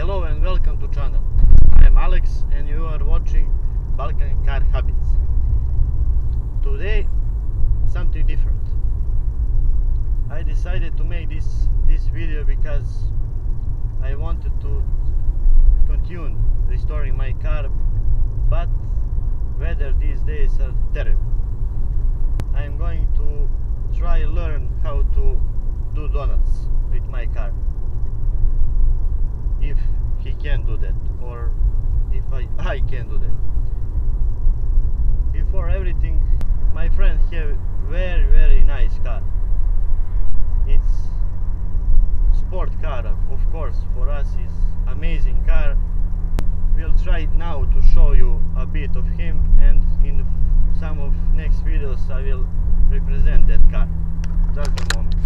Hello and welcome to channel. I am Alex and you are watching Balkan car habits. Today something different. I decided to make this video because I wanted to continue restoring my car, but weather these days are terrible. I am going to try learn how to do donuts with my car, if he can do that, or if I can do that. Before everything, my friend have very nice car. It's sport car, of course, for us is amazing car. We'll try now to show you a bit of him, and in some of next videos I will represent that car. Just a moment.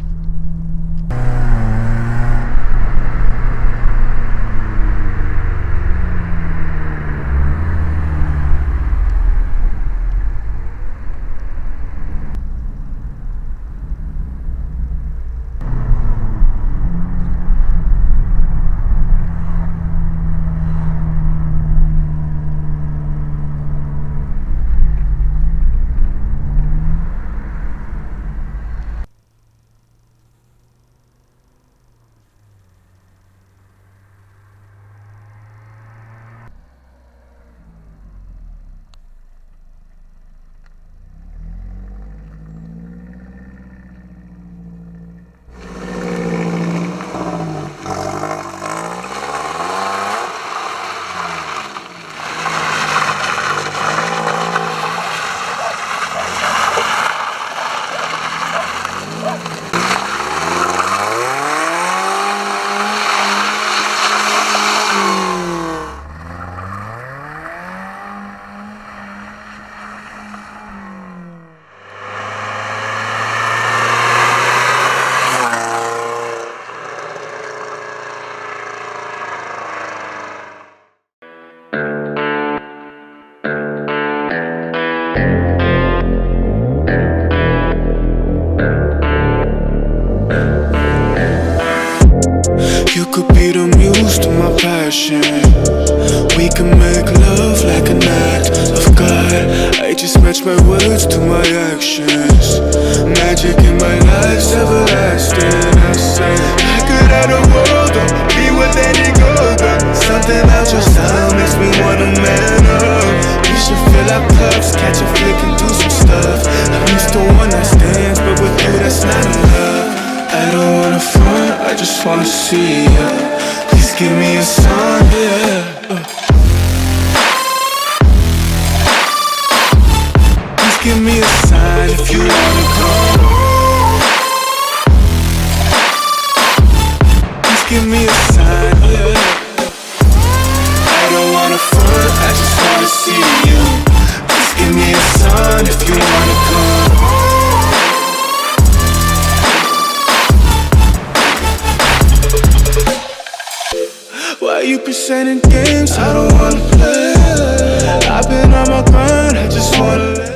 You could be the muse to my passion. We can make love like an act of God. I just match my words to my actions. Magic in my life's everlasting. I say I could have the world or be where let it go, but something about your style makes me wanna man up. We should fill our cups, catch a flick and do some stuff. I'm used to one night stands, but with you that's not enough. I don't wanna front, I just wanna see ya. Please give me a sign, yeah. Please give me a sign if you wanna come. Please give me a sign, yeah. I don't wanna front, I just wanna see you. Please give me a sign if you wanna come. Why you presenting games I don't wanna play? I've been on my grind, I just wanna